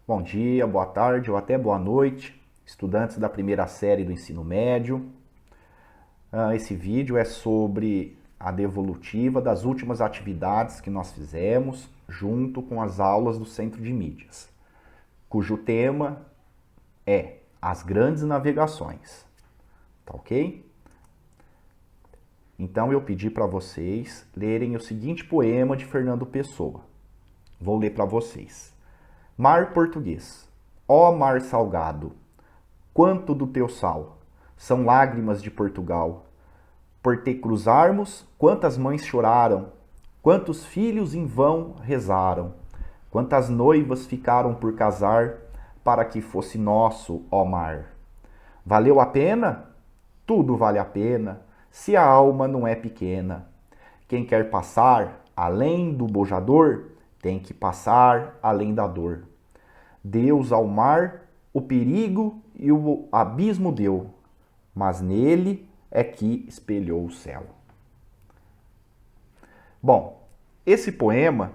Bom dia, boa tarde ou até boa noite, estudantes da primeira série do ensino médio. Esse vídeo é sobre a devolutiva das últimas atividades que nós fizemos junto com as aulas do Centro de Mídias, cujo tema é as grandes navegações. Tá ok? Então eu pedi para vocês lerem o seguinte poema de Fernando Pessoa. Vou ler para vocês. Mar português, ó mar salgado, quanto do teu sal são lágrimas de Portugal. Por te cruzarmos, quantas mães choraram, quantos filhos em vão rezaram, quantas noivas ficaram por casar, para que fosse nosso, ó mar. Valeu a pena? Tudo vale a pena, se a alma não é pequena. Quem quer passar além do bojador, tem que passar além da dor. Deus ao mar o perigo e o abismo deu, mas nele é que espelhou o céu. Bom, esse poema,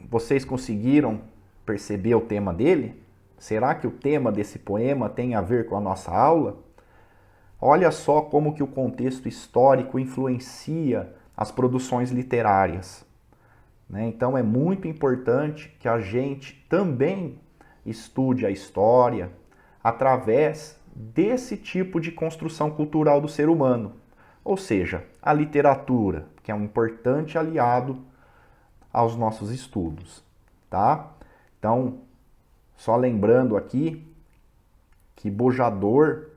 vocês conseguiram perceber o tema dele? Será que o tema desse poema tem a ver com a nossa aula? Olha só como que o contexto histórico influencia as produções literárias. Então é muito importante que a gente também estude a história através desse tipo de construção cultural do ser humano. Ou seja, a literatura, que é um importante aliado aos nossos estudos. Tá? Então, só lembrando aqui que Bojador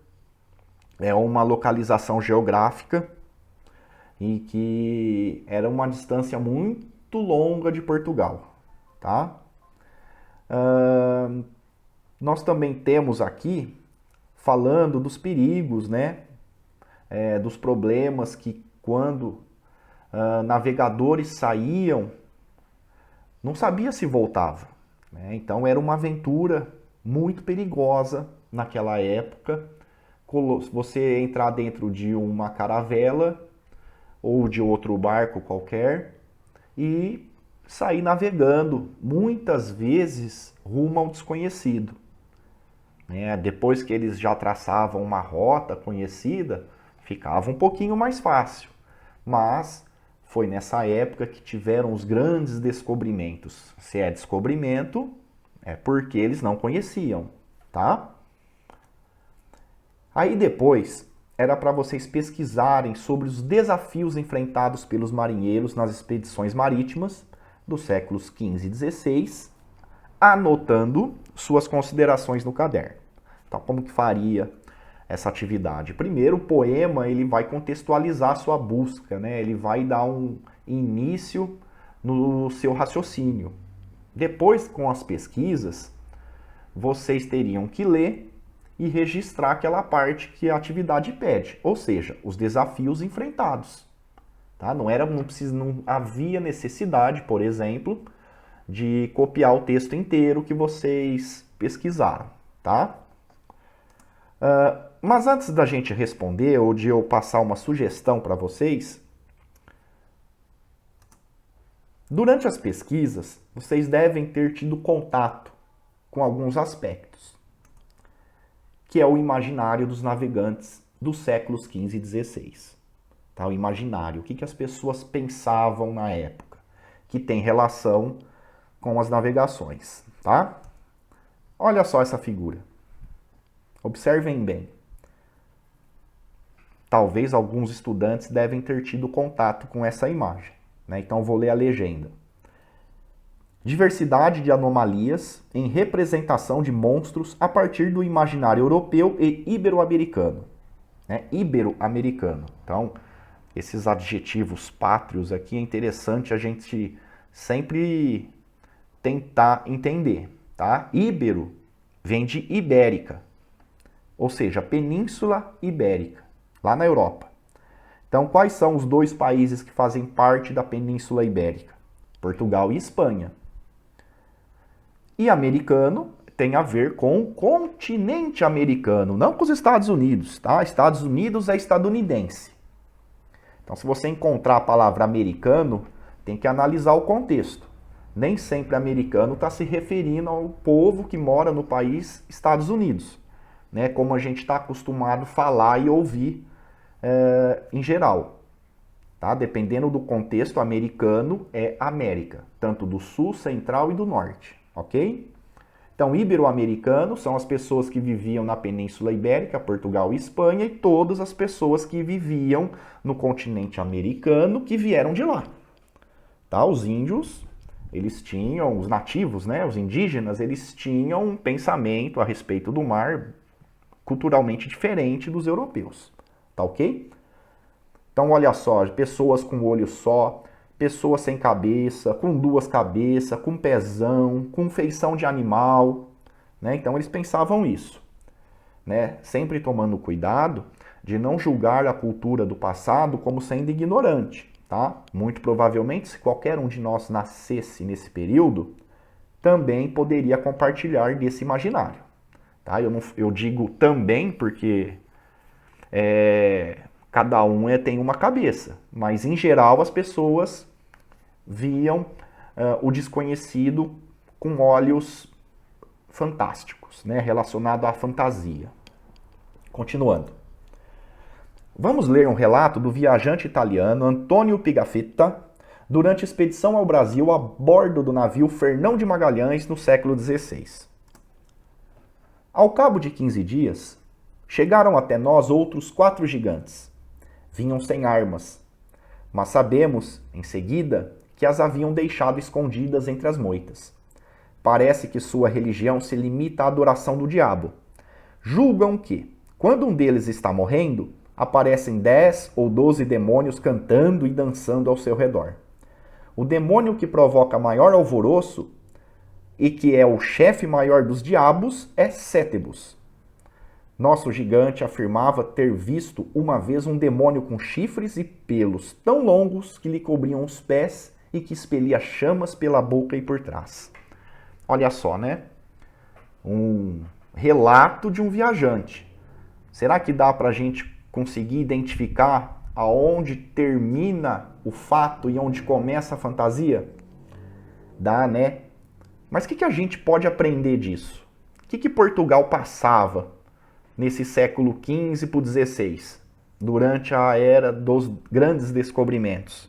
é uma localização geográfica e que era uma distância muito longa de Portugal, tá? Nós também temos aqui falando dos perigos, né? Dos problemas que quando navegadores saíam, não sabia se voltava, né? Então era uma aventura muito perigosa naquela época. Você entrar dentro de uma caravela ou de outro barco qualquer e sair navegando, muitas vezes rumo ao desconhecido. Depois que eles já traçavam uma rota conhecida, ficava um pouquinho mais fácil. Mas foi nessa época que tiveram os grandes descobrimentos. Se é descobrimento, é porque eles não conheciam, tá? Aí depois era para vocês pesquisarem sobre os desafios enfrentados pelos marinheiros nas expedições marítimas dos séculos XV e XVI, anotando suas considerações no caderno. Então, como que faria essa atividade? Primeiro, o poema ele vai contextualizar a sua busca, né? Ele vai dar um início no seu raciocínio. Depois, com as pesquisas, vocês teriam que ler e registrar aquela parte que a atividade pede, ou seja, os desafios enfrentados. Tá? Não havia necessidade, por exemplo, de copiar o texto inteiro que vocês pesquisaram. Tá? Mas antes da gente responder, ou de eu passar uma sugestão para vocês, durante as pesquisas, vocês devem ter tido contato com alguns aspectos, que é o imaginário dos navegantes dos séculos XV e XVI. Tá? O imaginário, o que as pessoas pensavam na época, que tem relação com as navegações. Tá? Olha só essa figura. Observem bem. Talvez alguns estudantes devem ter tido contato com essa imagem. Então vou ler a legenda. Diversidade de anomalias em representação de monstros a partir do imaginário europeu e ibero-americano. Ibero-americano. Então, esses adjetivos pátrios aqui é interessante a gente sempre tentar entender. Tá? Ibero vem de ibérica, ou seja, Península Ibérica, lá na Europa. Então, quais são os dois países que fazem parte da Península Ibérica? Portugal e Espanha. E americano tem a ver com o continente americano, não com os Estados Unidos, tá? Estados Unidos é estadunidense. Então, se você encontrar a palavra americano, tem que analisar o contexto. nem sempre americano está se referindo ao povo que mora no país Estados Unidos, né? Como a gente está acostumado a falar e ouvir em geral. Tá? Dependendo do contexto, americano é América, tanto do sul, central e do norte, ok? Então, ibero-americanos são as pessoas que viviam na Península Ibérica, Portugal e Espanha, e todas as pessoas que viviam no continente americano que vieram de lá. Tá? Os índios, eles tinham, os nativos, né, os indígenas, eles tinham um pensamento a respeito do mar culturalmente diferente dos europeus. Tá ok? Então, olha só, pessoas com olho só, pessoas sem cabeça, com duas cabeças, com pezão, com feição de animal, né? Então eles pensavam isso, né? Sempre tomando cuidado de não julgar a cultura do passado como sendo ignorante, tá? Muito provavelmente, se qualquer um de nós nascesse nesse período, também poderia compartilhar desse imaginário, tá? Eu digo também porque cada um tem uma cabeça, mas em geral as pessoas viam o desconhecido com olhos fantásticos, né, relacionado à fantasia. Continuando. Vamos ler um relato do viajante italiano Antonio Pigafetta durante a expedição ao Brasil a bordo do navio Fernão de Magalhães no século XVI. Ao cabo de 15 dias, chegaram até nós outros 4 gigantes. Vinham sem armas, mas sabemos, em seguida, que as haviam deixado escondidas entre as moitas. Parece que sua religião se limita à adoração do diabo. Julgam que, quando um deles está morrendo, aparecem 10 ou 12 demônios cantando e dançando ao seu redor. O demônio que provoca maior alvoroço e que é o chefe maior dos diabos é Sétebus. Nosso gigante afirmava ter visto uma vez um demônio com chifres e pelos tão longos que lhe cobriam os pés e que expelia chamas pela boca e por trás. Olha só, né? Um relato de um viajante. Será que dá para a gente conseguir identificar aonde termina o fato e onde começa a fantasia? Dá, né? Mas o que a gente pode aprender disso? O que Portugal passava nesse século XV para o XVI, durante a era dos grandes descobrimentos?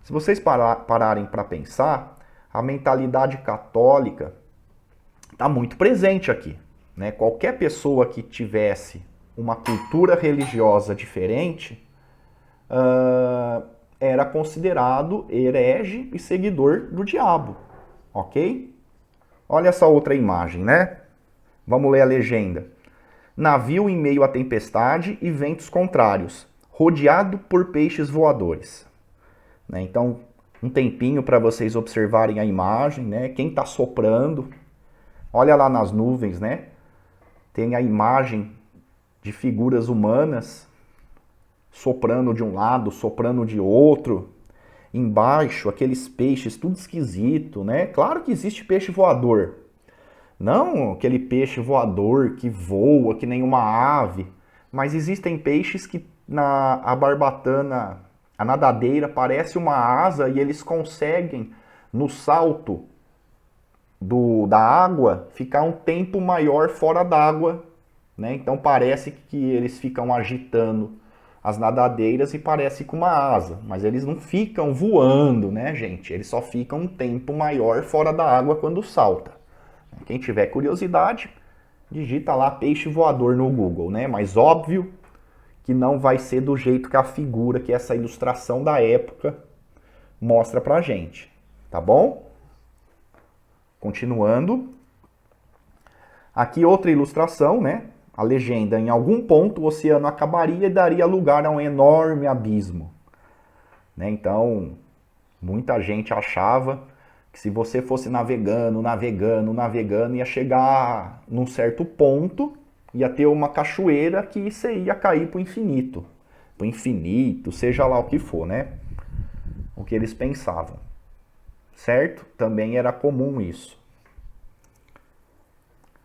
Se vocês pararem para pensar, a mentalidade católica está muito presente aqui, né? Qualquer pessoa que tivesse uma cultura religiosa diferente era considerado herege e seguidor do diabo, ok? Olha essa outra imagem, né? Vamos ler a legenda. Navio em meio à tempestade e ventos contrários, rodeado por peixes voadores. Né? Então, um tempinho para vocês observarem a imagem, né? Quem está soprando. Olha lá nas nuvens, né? Tem a imagem de figuras humanas soprando de um lado, soprando de outro. Embaixo, aqueles peixes, tudo esquisito, né? Claro que existe peixe voador. Não aquele peixe voador que voa, que nem uma ave. Mas existem peixes que a barbatana, a nadadeira, parece uma asa e eles conseguem, no salto da água, ficar um tempo maior fora d'água, né? Então parece que eles ficam agitando as nadadeiras e parece com uma asa, mas eles não ficam voando, né, gente? Eles só ficam um tempo maior fora da água quando salta. Quem tiver curiosidade, digita lá peixe voador no Google, né? Mas óbvio que não vai ser do jeito que a figura, que essa ilustração da época mostra pra gente, tá bom? Continuando. Aqui outra ilustração, né? A legenda: em algum ponto o oceano acabaria e daria lugar a um enorme abismo. Né? Então, muita gente achava que se você fosse navegando, ia chegar num certo ponto, ia ter uma cachoeira que você ia cair para o infinito. Para o infinito, seja lá o que for, né? O que eles pensavam. Certo? Também era comum isso.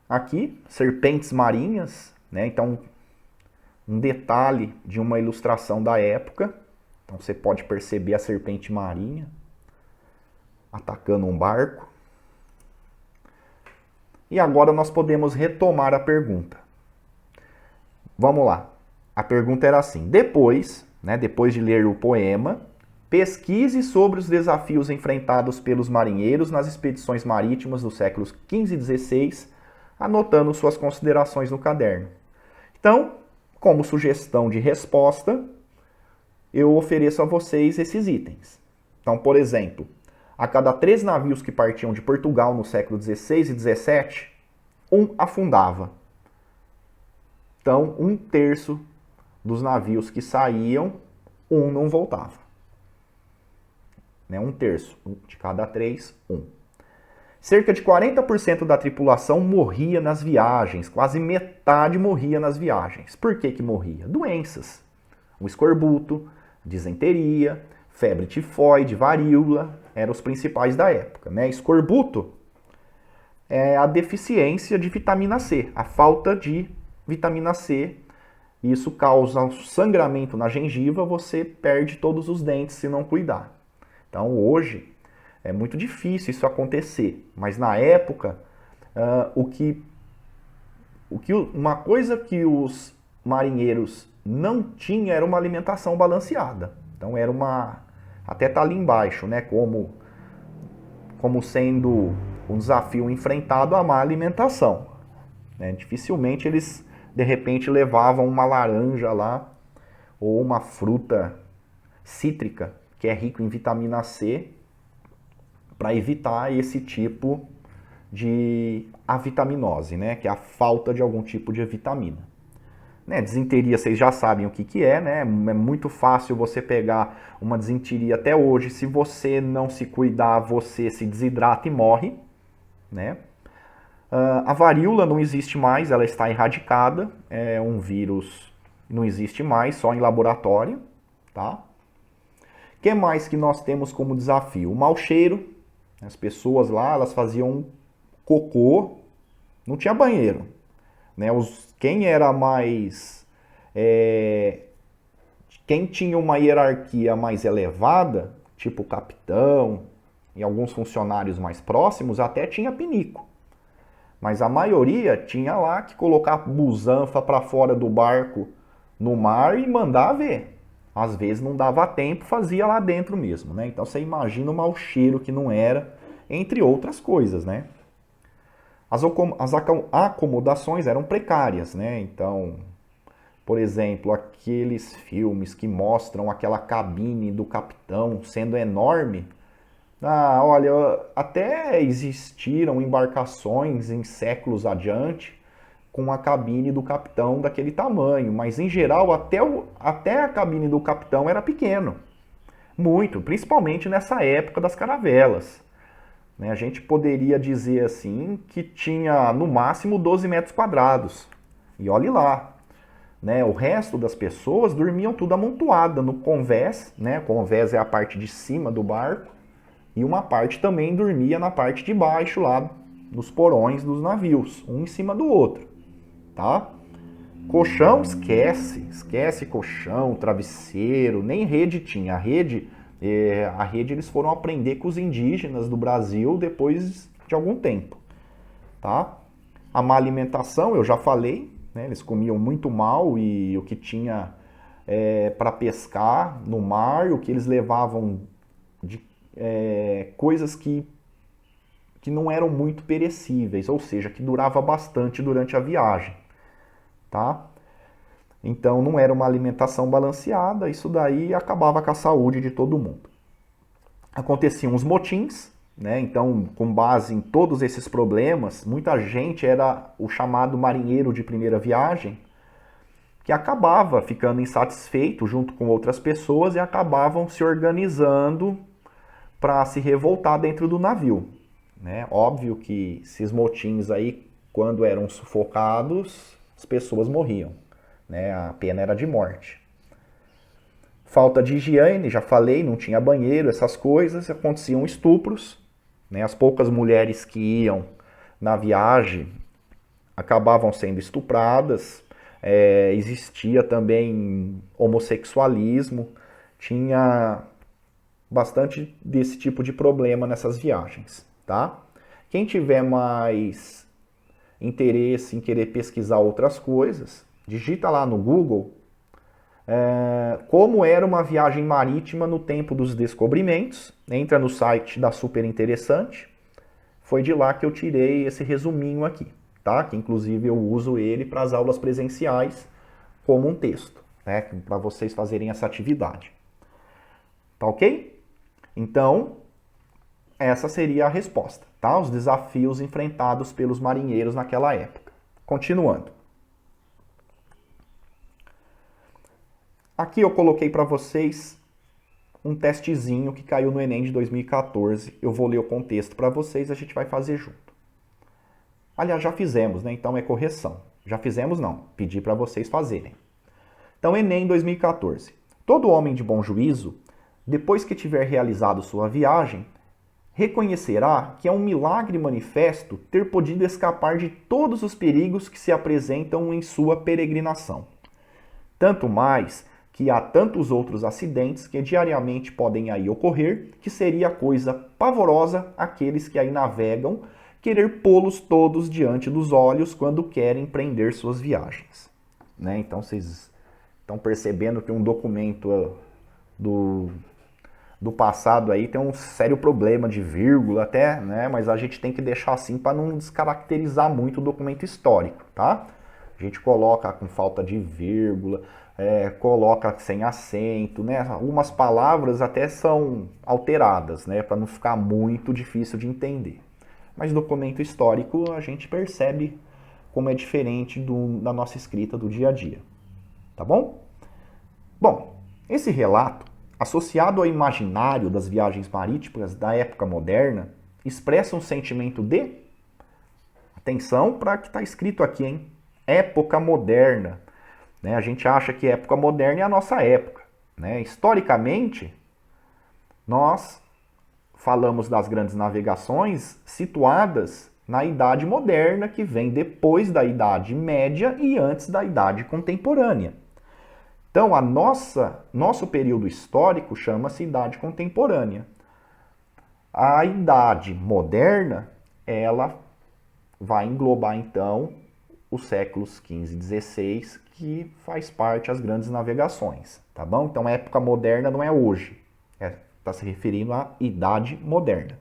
Aqui, serpentes marinhas, né? Então, um detalhe de uma ilustração da época. Então, você pode perceber a serpente marinha. atacando um barco. E agora nós podemos retomar a pergunta. Vamos lá. A pergunta era assim: depois de ler o poema, pesquise sobre os desafios enfrentados pelos marinheiros nas expedições marítimas dos séculos XV e XVI, anotando suas considerações no caderno. Então, como sugestão de resposta, eu ofereço a vocês esses itens. Então, por exemplo, a cada 3 navios que partiam de Portugal no século XVI e XVII, um afundava. Então, 1/3 dos navios que saíam, um não voltava. 1/3 de cada 3, um. Cerca de 40% da tripulação morria nas viagens, quase metade morria nas viagens. Por que morria? Doenças. O escorbuto, disenteria, febre tifoide, varíola, eram os principais da época. Escorbuto é a deficiência de vitamina C, a falta de vitamina C. Isso causa um sangramento na gengiva, você perde todos os dentes se não cuidar. Então hoje é muito difícil isso acontecer, mas na época uma coisa que os marinheiros não tinham era uma alimentação balanceada. Então era até tá ali embaixo, como sendo um desafio enfrentado a má alimentação. Dificilmente eles de repente levavam uma laranja lá ou uma fruta cítrica que é rico em vitamina C para evitar esse tipo de avitaminose, que é a falta de algum tipo de vitamina. Desenteria, vocês já sabem o que é, É muito fácil você pegar uma desenteria até hoje. Se você não se cuidar, você se desidrata e morre, A varíola não existe mais, ela está erradicada. É um vírus, não existe mais, só em laboratório, tá? O que mais que nós temos como desafio? O mau cheiro. As pessoas lá, elas faziam cocô, não tinha banheiro. Quem era mais... quem tinha uma hierarquia mais elevada, tipo o capitão e alguns funcionários mais próximos, até tinha pinico. Mas a maioria tinha lá que colocar busanfa para fora do barco no mar e mandar ver. Às vezes não dava tempo, fazia lá dentro mesmo, Então você imagina o mau cheiro que não era, entre outras coisas, As acomodações eram precárias, Então, por exemplo, aqueles filmes que mostram aquela cabine do capitão sendo enorme. Olha, até existiram embarcações em séculos adiante com a cabine do capitão daquele tamanho, mas em geral até a cabine do capitão era pequeno. Muito, principalmente nessa época das caravelas. A gente poderia dizer assim que tinha no máximo 12 metros quadrados. E olhe lá, o resto das pessoas dormiam tudo amontoada no convés, Convés é a parte de cima do barco, e uma parte também dormia na parte de baixo lá dos porões dos navios, um em cima do outro, tá? Colchão, esquece colchão, travesseiro, nem rede tinha. A rede eles foram aprender com os indígenas do Brasil depois de algum tempo, tá? A má alimentação, eu já falei, eles comiam muito mal e o que tinha para pescar no mar, o que eles levavam de coisas que não eram muito perecíveis, ou seja, que durava bastante durante a viagem, tá? Então não era uma alimentação balanceada, isso daí acabava com a saúde de todo mundo. Aconteciam os motins, Então, com base em todos esses problemas, muita gente era o chamado marinheiro de primeira viagem, que acabava ficando insatisfeito junto com outras pessoas e acabavam se organizando para se revoltar dentro do navio. Óbvio que esses motins aí, quando eram sufocados, as pessoas morriam. A pena era de morte. Falta de higiene, já falei, não tinha banheiro, essas coisas, aconteciam estupros. As poucas mulheres que iam na viagem acabavam sendo estupradas. Existia também homossexualismo, tinha bastante desse tipo de problema nessas viagens, tá? Quem tiver mais interesse em querer pesquisar outras coisas, digita lá no Google como era uma viagem marítima no tempo dos descobrimentos. Entra no site da Super Interessante. Foi de lá que eu tirei esse resuminho aqui, tá? Que inclusive eu uso ele para as aulas presenciais como um texto, né? Para vocês fazerem essa atividade. Tá ok? Então, essa seria a resposta, tá? Os desafios enfrentados pelos marinheiros naquela época. Continuando. Aqui eu coloquei para vocês um testezinho que caiu no Enem de 2014. Eu vou ler o contexto para vocês e a gente vai fazer junto. Aliás, já fizemos, né? Então é correção. Já fizemos não, pedi para vocês fazerem. Então, Enem 2014. Todo homem de bom juízo, depois que tiver realizado sua viagem, reconhecerá que é um milagre manifesto ter podido escapar de todos os perigos que se apresentam em sua peregrinação. Tanto mais que há tantos outros acidentes que diariamente podem aí ocorrer, que seria coisa pavorosa aqueles que aí navegam querer pô-los todos diante dos olhos quando querem empreender suas viagens. Né? Então vocês estão percebendo que um documento do passado aí tem um sério problema de vírgula até, né? Mas a gente tem que deixar assim para não descaracterizar muito o documento histórico, tá? A gente coloca com falta de vírgula, coloca sem acento, né? Algumas palavras até são alteradas, né? Para não ficar muito difícil de entender. Mas documento histórico a gente percebe como é diferente da nossa escrita do dia a dia, tá bom? Bom, esse relato, associado ao imaginário das viagens marítimas da época moderna, expressa um sentimento de... Atenção para o que está escrito aqui, hein? Época moderna. Né? A gente acha que época moderna é a nossa época. Né? Historicamente, nós falamos das grandes navegações situadas na Idade Moderna, que vem depois da Idade Média e antes da Idade Contemporânea. Então, nosso período histórico chama-se Idade Contemporânea. A Idade Moderna, ela vai englobar, então, os séculos XV e XVI, que faz parte das grandes navegações, tá bom? Então, a época moderna não é hoje, está se referindo à Idade Moderna,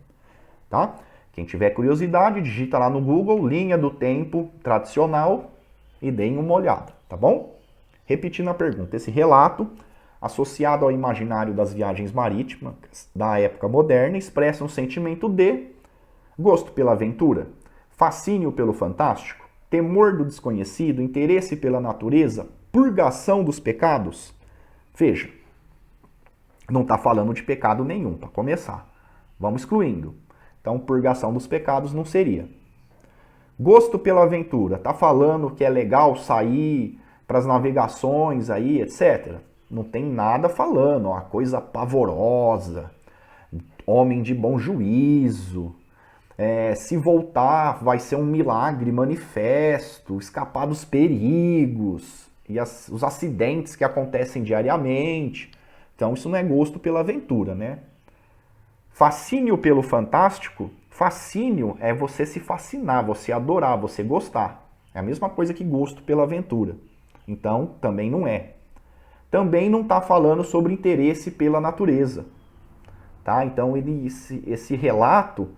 tá? Quem tiver curiosidade, digita lá no Google, linha do tempo tradicional e deem uma olhada, tá bom? Repetindo a pergunta, esse relato, associado ao imaginário das viagens marítimas da época moderna, expressa um sentimento de gosto pela aventura, fascínio pelo fantástico, temor do desconhecido, interesse pela natureza, purgação dos pecados? Veja, não está falando de pecado nenhum, para começar. Vamos excluindo. Então, purgação dos pecados não seria. Gosto pela aventura, está falando que é legal sair para as navegações aí, etc. Não tem nada falando, uma coisa pavorosa, homem de bom juízo, se voltar vai ser um milagre manifesto, escapar dos perigos e os acidentes que acontecem diariamente. Então isso não é gosto pela aventura, né? Fascínio pelo fantástico, fascínio é você se fascinar, você adorar, você gostar. É a mesma coisa que gosto pela aventura. Então, também não é. Também não está falando sobre interesse pela natureza. Tá? Então, esse relato,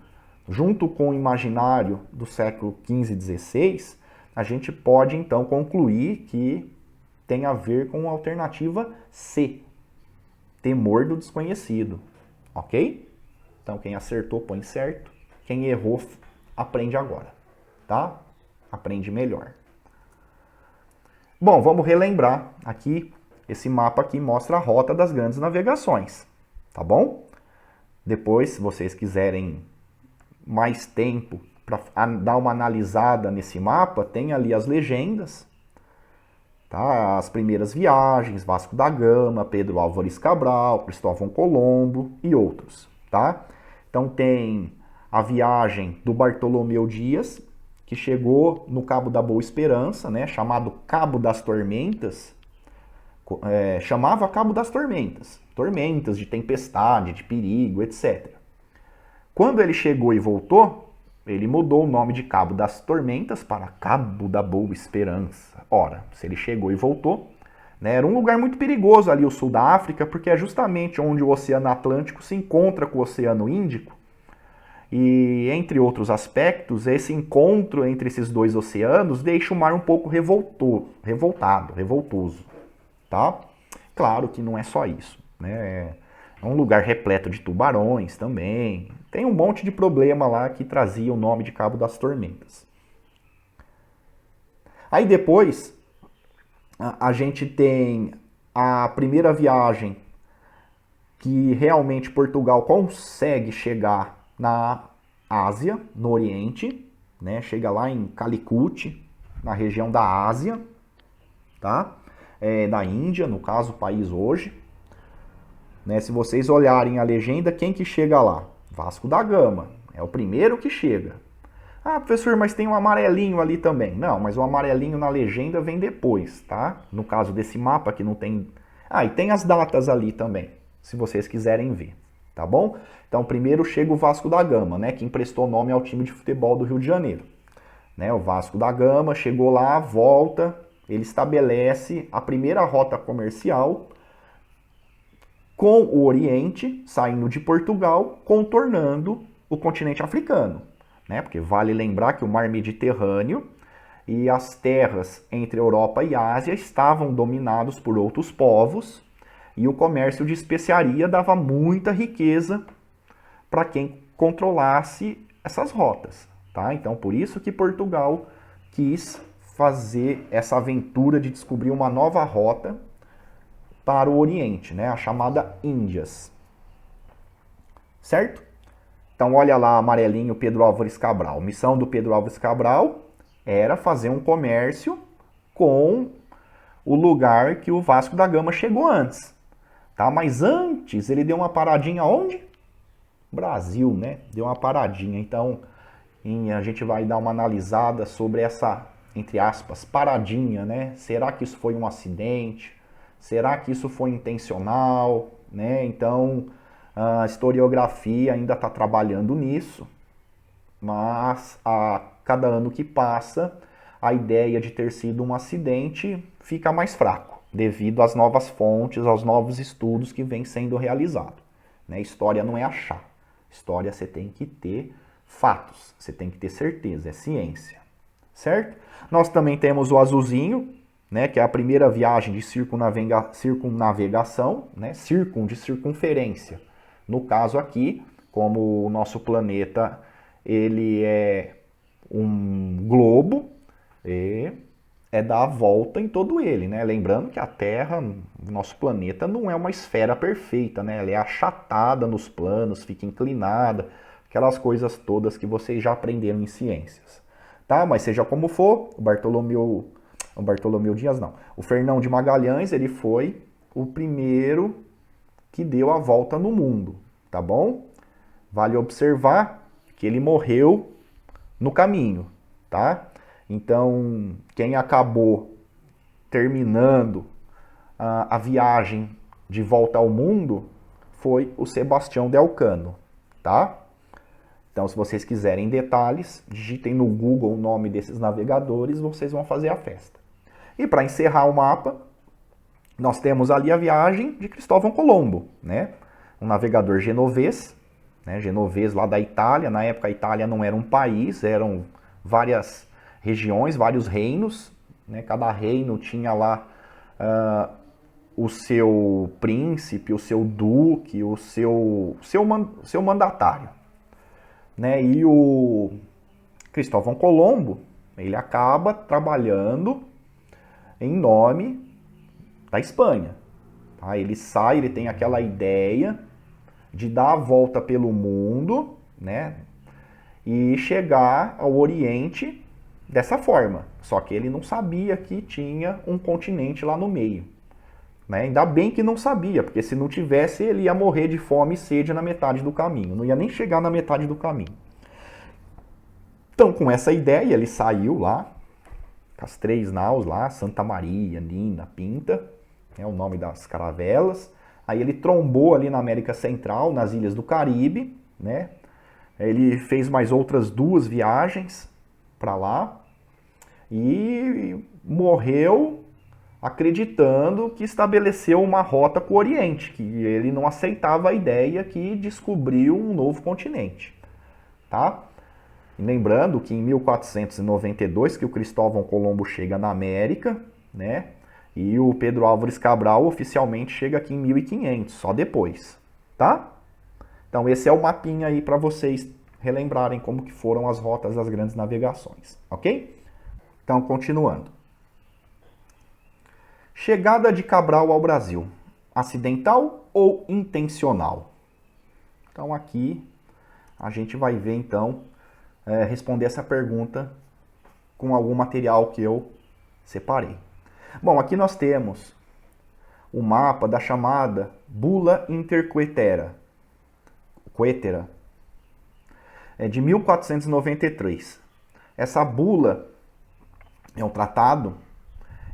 junto com o imaginário do século XV e XVI, a gente pode, então, concluir que tem a ver com a alternativa C. Temor do desconhecido. Ok? Então, quem acertou, põe certo. Quem errou, aprende agora. Tá? Aprende melhor. Bom, vamos relembrar aqui, esse mapa aqui mostra a rota das grandes navegações, tá bom? Depois, se vocês quiserem mais tempo para dar uma analisada nesse mapa, tem ali as legendas, tá? As primeiras viagens, Vasco da Gama, Pedro Álvares Cabral, Cristóvão Colombo e outros, tá? Então tem a viagem do Bartolomeu Dias, que chegou no Cabo da Boa Esperança, né, chamado Cabo das Tormentas, chamava Cabo das Tormentas. Tormentas de tempestade, de perigo, etc. Quando ele chegou e voltou, ele mudou o nome de Cabo das Tormentas para Cabo da Boa Esperança. Ora, se ele chegou e voltou, né, era um lugar muito perigoso ali, o sul da África, porque é justamente onde o Oceano Atlântico se encontra com o Oceano Índico. E, entre outros aspectos, esse encontro entre esses dois oceanos deixa o mar um pouco revoltoso, tá? Claro que não é só isso, né? É um lugar repleto de tubarões também. Tem um monte de problema lá que trazia o nome de Cabo das Tormentas. Aí depois, a gente tem a primeira viagem que realmente Portugal consegue chegar na Ásia, no Oriente, né? Chega lá em Calicut, na região da Ásia, tá? Da Índia, no caso, o país hoje. Né? Se vocês olharem a legenda, quem que chega lá? Vasco da Gama, é o primeiro que chega. Ah, professor, mas tem um amarelinho ali também. Não, mas o amarelinho na legenda vem depois, tá? No caso desse mapa que não tem... Ah, e tem as datas ali também, se vocês quiserem ver, tá bom? Então, primeiro chega o Vasco da Gama, né? Que emprestou nome ao time de futebol do Rio de Janeiro. Né? O Vasco da Gama chegou lá, volta, ele estabelece a primeira rota comercial com o Oriente, saindo de Portugal, contornando o continente africano. Né? Porque vale lembrar que o mar Mediterrâneo e as terras entre Europa e Ásia estavam dominados por outros povos e o comércio de especiaria dava muita riqueza para quem controlasse essas rotas. Tá? Então, por isso que Portugal quis fazer essa aventura de descobrir uma nova rota para o Oriente, né? A chamada Índias. Certo? Então, olha lá, amarelinho, Pedro Álvares Cabral. A missão do Pedro Álvares Cabral era fazer um comércio com o lugar que o Vasco da Gama chegou antes. Tá? Mas antes, ele deu uma paradinha onde? Brasil, né? Deu uma paradinha. Então, a gente vai dar uma analisada sobre essa, entre aspas, paradinha, né? Será que isso foi um acidente? Será que isso foi intencional? Né? Então, a historiografia ainda está trabalhando nisso, mas a cada ano que passa, a ideia de ter sido um acidente fica mais fraco, devido às novas fontes, aos novos estudos que vêm sendo realizados. Né? História não é achar. História você tem que ter fatos, você tem que ter certeza, é ciência. Certo? Nós também temos o azulzinho, né, que é a primeira viagem de circunnavegação, né, de circunferência. No caso aqui, como o nosso planeta ele é um globo, é dar a volta em todo ele, né? Lembrando que a Terra, o nosso planeta, não é uma esfera perfeita, né? Ela é achatada nos planos, fica inclinada, aquelas coisas todas que vocês já aprenderam em ciências. Tá? Mas seja como for, o Fernão de Magalhães, ele foi o primeiro que deu a volta no mundo, tá bom? Vale observar que ele morreu no caminho, tá? Então, quem acabou terminando a viagem de volta ao mundo foi o Sebastião de Elcano, tá? Então, se vocês quiserem detalhes, digitem no Google o nome desses navegadores, vocês vão fazer a festa. E para encerrar o mapa, nós temos ali a viagem de Cristóvão Colombo, né? Um navegador genovês, né? Genovês lá da Itália. Na época a Itália não era um país, eram várias regiões, vários reinos, né? Cada reino tinha lá o seu príncipe, o seu duque, o seu mandatário. Né? E o Cristóvão Colombo, ele acaba trabalhando em nome da Espanha. Tá? Ele sai, ele tem aquela ideia de dar a volta pelo mundo, né? E chegar ao Oriente dessa forma. Só que ele não sabia que tinha um continente lá no meio. Né? Ainda bem que não sabia, porque se não tivesse, ele ia morrer de fome e sede na metade do caminho. Não ia nem chegar na metade do caminho. Então, com essa ideia, ele saiu lá, com as 3 naus lá, Santa Maria, Nina, Pinta, é o nome das caravelas. Aí ele trombou ali na América Central, nas ilhas do Caribe, né? Ele fez mais outras 2 viagens para lá e morreu acreditando que estabeleceu uma rota com o Oriente, que ele não aceitava a ideia que descobriu um novo continente, tá? E lembrando que em 1492 que o Cristóvão Colombo chega na América, né? E o Pedro Álvares Cabral oficialmente chega aqui em 1500, só depois, tá? Então esse é o mapinha aí para vocês relembrarem como que foram as rotas das grandes navegações, ok? Então, continuando. Chegada de Cabral ao Brasil, acidental ou intencional? Então aqui a gente vai ver então, responder essa pergunta com algum material que eu separei. Bom, aqui nós temos o mapa da chamada Bula Interquetera, de 1493. Essa bula é um tratado,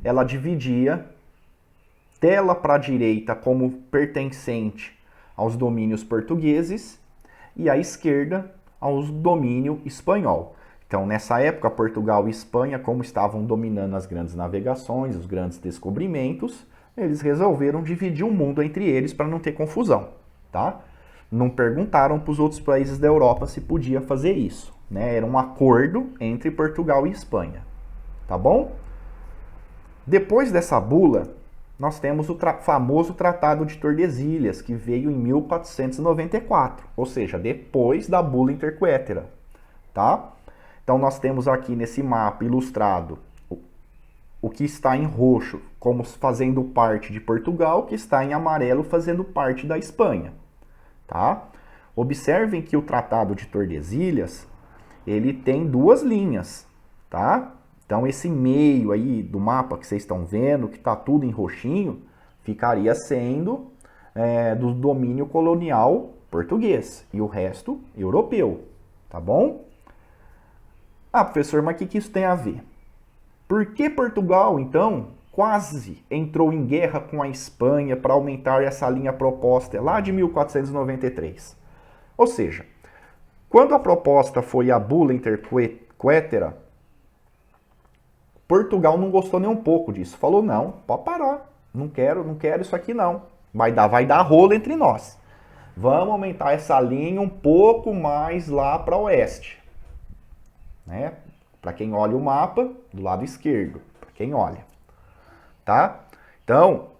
ela dividia dela para a direita como pertencente aos domínios portugueses e à esquerda aos domínio espanhol. Então, nessa época, Portugal e Espanha, como estavam dominando as grandes navegações, os grandes descobrimentos, eles resolveram dividir o mundo entre eles para não ter confusão, tá? Não perguntaram para os outros países da Europa se podia fazer isso, né? Era um acordo entre Portugal e Espanha, tá bom? Depois dessa bula, nós temos o famoso Tratado de Tordesilhas, que veio em 1494, ou seja, depois da Bula Interquetera, tá? Então nós temos aqui nesse mapa ilustrado o que está em roxo como fazendo parte de Portugal, que está em amarelo fazendo parte da Espanha, tá? Observem que o Tratado de Tordesilhas, ele tem 2 linhas, tá? Então esse meio aí do mapa que vocês estão vendo, que está tudo em roxinho, ficaria sendo do domínio colonial português e o resto europeu, tá bom? Ah, professor, mas o que isso tem a ver? Por que Portugal, então, quase entrou em guerra com a Espanha para aumentar essa linha proposta lá de 1493? Ou seja, quando a proposta foi a Bula Interquetera, Portugal não gostou nem um pouco disso. Falou, não, pode parar, não quero isso aqui não. Vai dar rolo entre nós. Vamos aumentar essa linha um pouco mais lá para oeste. Né? Para quem olha o mapa, do lado esquerdo, para quem olha, tá? Então,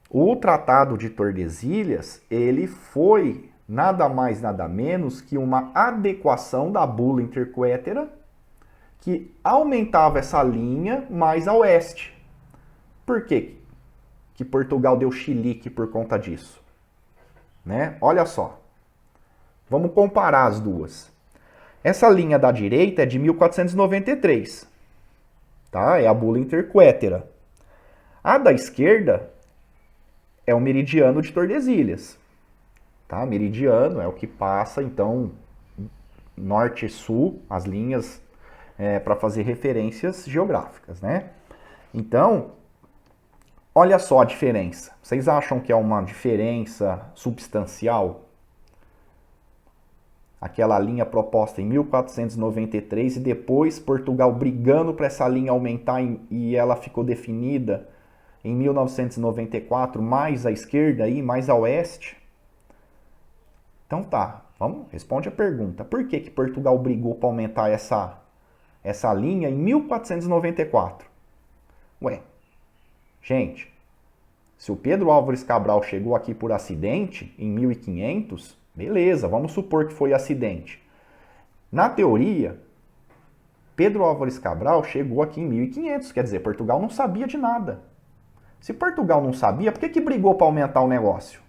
o Tratado de Tordesilhas, ele foi nada mais, nada menos que uma adequação da Bula Interquetera, que aumentava essa linha mais a oeste. Por quê que Portugal deu chilique por conta disso? Né? Olha só, vamos comparar as duas. Essa linha da direita é de 1493, tá? É a Bula Interquetera. A da esquerda é o meridiano de Tordesilhas, tá? Meridiano é o que passa, então, norte e sul, as linhas para fazer referências geográficas, né? Então, olha só a diferença. Vocês acham que é uma diferença substancial? Aquela linha proposta em 1493 e depois Portugal brigando para essa linha aumentar e ela ficou definida em 1994, mais à esquerda aí, mais a oeste. Então tá, vamos, responde a pergunta. Por que Portugal brigou para aumentar essa linha em 1494? Ué, gente, se o Pedro Álvares Cabral chegou aqui por acidente em 1500, beleza, vamos supor que foi acidente. Na teoria, Pedro Álvares Cabral chegou aqui em 1500, quer dizer, Portugal não sabia de nada. Se Portugal não sabia, por que brigou para aumentar o negócio?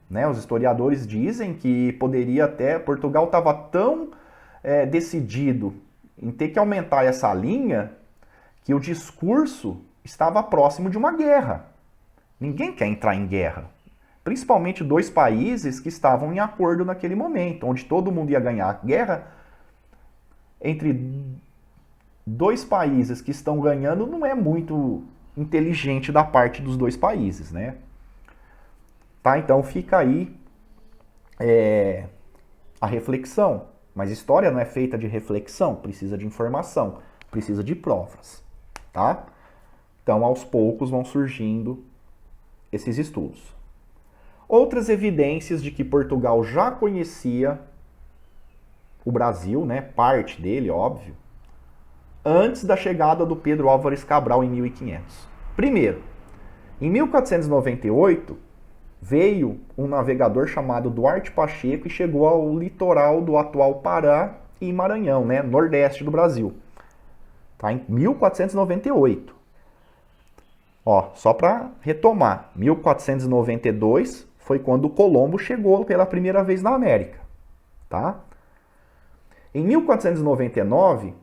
Né? Os historiadores dizem que poderia até, Portugal estava tão decidido em ter que aumentar essa linha que o discurso estava próximo de uma guerra. Ninguém quer entrar em guerra. Principalmente 2 países que estavam em acordo naquele momento, onde todo mundo ia ganhar a guerra. Entre 2 países que estão ganhando não é muito inteligente da parte dos dois países, né? Tá? Então fica aí a reflexão. Mas história não é feita de reflexão, precisa de informação, precisa de provas, tá? Então, aos poucos vão surgindo esses estudos. Outras evidências de que Portugal já conhecia o Brasil, né, parte dele, óbvio, antes da chegada do Pedro Álvares Cabral em 1500. Primeiro, em 1498, veio um navegador chamado Duarte Pacheco e chegou ao litoral do atual Pará e Maranhão, né, nordeste do Brasil. Tá? Em 1498. Ó, só para retomar, 1492 foi quando Colombo chegou pela primeira vez na América. Tá? Em 1499,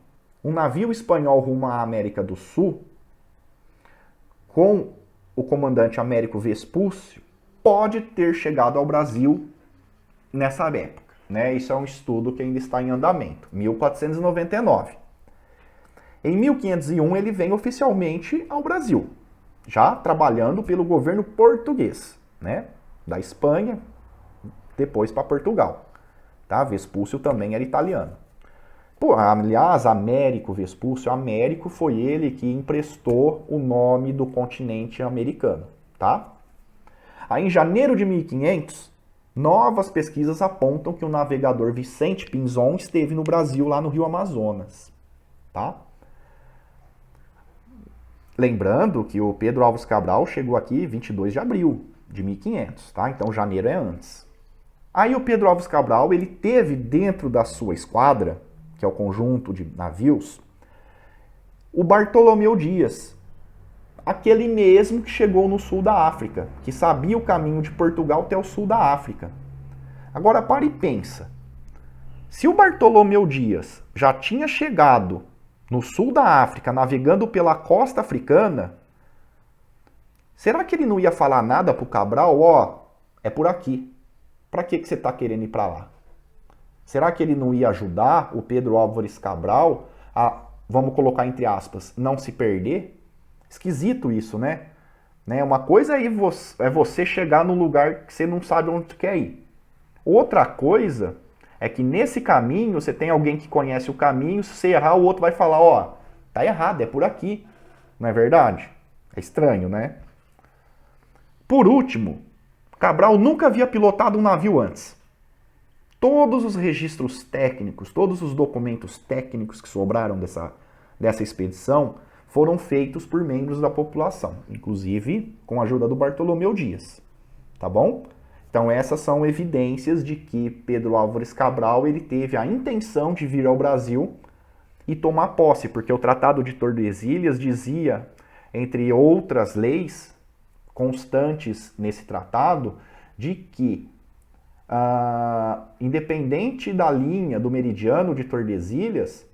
um navio espanhol rumo à América do Sul, com o comandante Américo Vespúcio, pode ter chegado ao Brasil nessa época. Né? Isso é um estudo que ainda está em andamento. 1499. Em 1501, ele vem oficialmente ao Brasil, já trabalhando pelo governo português, né? Da Espanha, depois para Portugal. Tá? Vespúcio também era italiano. Pô, aliás, Américo Vespúcio, Américo foi ele que emprestou o nome do continente americano. Tá? Aí, em janeiro de 1500, novas pesquisas apontam que o navegador Vicente Pinzon esteve no Brasil, lá no Rio Amazonas. Tá? Lembrando que o Pedro Álvares Cabral chegou aqui 22 de abril de 1500, tá? Então janeiro é antes. Aí o Pedro Álvares Cabral, ele teve dentro da sua esquadra, que é o conjunto de navios, o Bartolomeu Dias, aquele mesmo que chegou no sul da África, que sabia o caminho de Portugal até o sul da África. Agora para e pensa. Se o Bartolomeu Dias já tinha chegado no sul da África, navegando pela costa africana, será que ele não ia falar nada pro Cabral? Ó, é por aqui. Para que você tá querendo ir para lá? Será que ele não ia ajudar o Pedro Álvares Cabral a, vamos colocar entre aspas, não se perder? Esquisito isso, né? Uma coisa é você chegar num lugar que você não sabe onde quer ir. Outra coisa é que nesse caminho você tem alguém que conhece o caminho, se você errar, o outro vai falar, ó, tá errado, é por aqui. Não é verdade? É estranho, né? Por último, Cabral nunca havia pilotado um navio antes. Todos os registros técnicos, todos os documentos técnicos que sobraram dessa expedição foram feitos por membros da população, inclusive com a ajuda do Bartolomeu Dias. Tá bom? Então essas são evidências de que Pedro Álvares Cabral ele teve a intenção de vir ao Brasil e tomar posse, porque o Tratado de Tordesilhas dizia, entre outras leis constantes nesse tratado, de que, independente da linha do meridiano de Tordesilhas,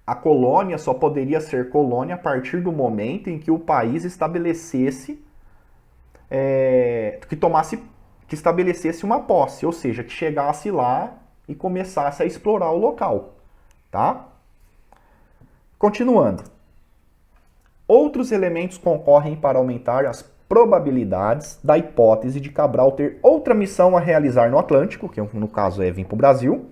a colônia só poderia ser colônia a partir do momento em que o país estabelecesse que estabelecesse uma posse, ou seja, que chegasse lá e começasse a explorar o local, tá? Continuando. Outros elementos concorrem para aumentar as probabilidades da hipótese de Cabral ter outra missão a realizar no Atlântico, que no caso é vir para o Brasil,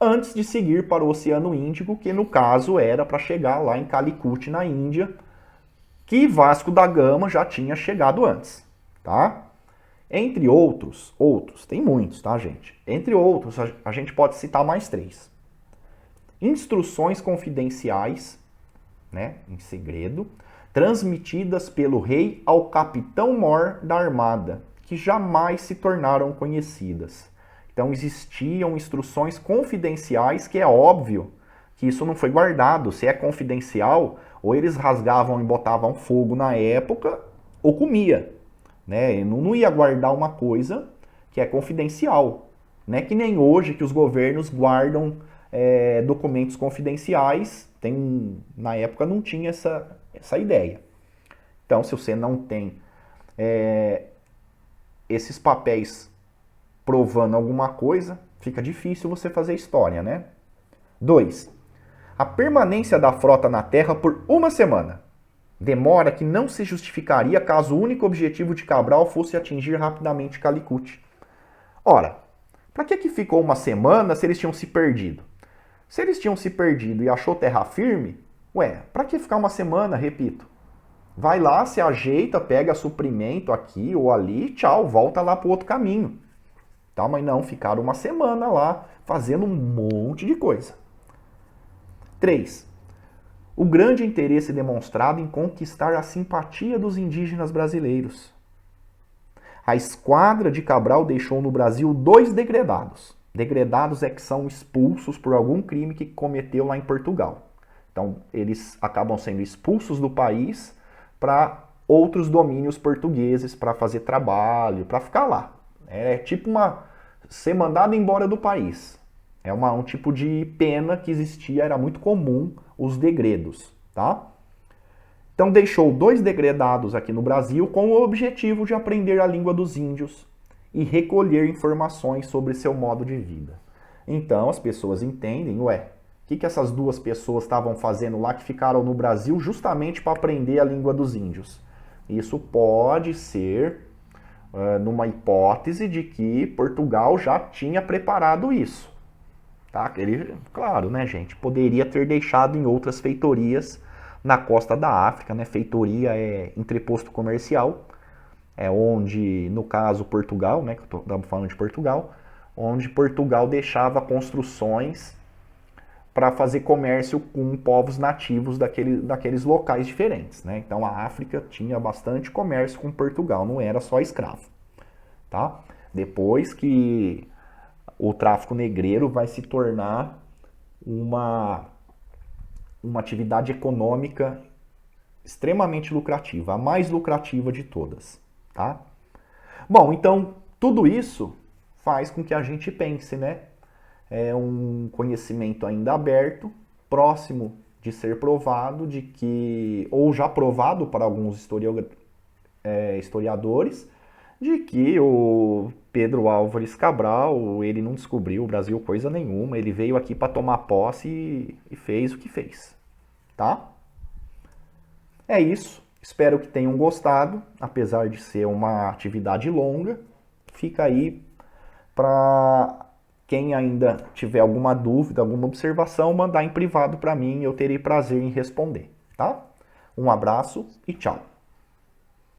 antes de seguir para o Oceano Índico, que no caso era para chegar lá em Calicut, na Índia, que Vasco da Gama já tinha chegado antes. Tá? Entre outros, tem muitos, tá, gente? Entre outros, a gente pode citar mais 3. Instruções confidenciais, né, em segredo, transmitidas pelo rei ao capitão-mor da armada, que jamais se tornaram conhecidas. Então existiam instruções confidenciais, que é óbvio que isso não foi guardado. Se é confidencial, ou eles rasgavam e botavam fogo na época, ou comia. Né? Não ia guardar uma coisa que é confidencial, né? Que nem hoje que os governos guardam documentos confidenciais. Na época não tinha essa ideia. Então, se você não tem esses papéis provando alguma coisa, fica difícil você fazer história, né? 2. A permanência da frota na Terra por uma semana. Demora que não se justificaria caso o único objetivo de Cabral fosse atingir rapidamente Calicut. Ora, para que ficou uma semana se eles tinham se perdido? Se eles tinham se perdido e achou terra firme, ué, para que ficar uma semana, repito? Vai lá, se ajeita, pega suprimento aqui ou ali, tchau, volta lá para o outro caminho. Tá? Mas não, ficaram uma semana lá fazendo um monte de coisa. 3. O grande interesse demonstrado em conquistar a simpatia dos indígenas brasileiros. A esquadra de Cabral deixou no Brasil 2 degredados. Degredados é que são expulsos por algum crime que cometeu lá em Portugal. Então, eles acabam sendo expulsos do país para outros domínios portugueses, para fazer trabalho, para ficar lá. É tipo ser mandado embora do país. É um tipo de pena que existia, era muito comum, os degredos, tá? Então deixou 2 degredados aqui no Brasil com o objetivo de aprender a língua dos índios e recolher informações sobre seu modo de vida. Então as pessoas entendem, ué, o que essas 2 pessoas estavam fazendo lá que ficaram no Brasil justamente para aprender a língua dos índios? Isso pode ser numa hipótese de que Portugal já tinha preparado isso. Tá? Ele, claro, né, gente, poderia ter deixado em outras feitorias na costa da África, né? Feitoria é entreposto comercial, é onde, no caso, Portugal, né, que estamos falando de Portugal, onde Portugal deixava construções para fazer comércio com povos nativos daqueles locais diferentes, né? Então a África tinha bastante comércio com Portugal, não era só escravo, tá? Depois que o tráfico negreiro vai se tornar uma atividade econômica extremamente lucrativa, a mais lucrativa de todas, tá? Bom, então tudo isso faz com que a gente pense, né? É um conhecimento ainda aberto, próximo de ser provado, de que, ou já provado para alguns historiadores, de que o Pedro Álvares Cabral, ele não descobriu o Brasil coisa nenhuma, ele veio aqui para tomar posse e fez o que fez, tá? É isso, espero que tenham gostado, apesar de ser uma atividade longa, fica aí para quem ainda tiver alguma dúvida, alguma observação, mandar em privado para mim, eu terei prazer em responder, tá? Um abraço e tchau!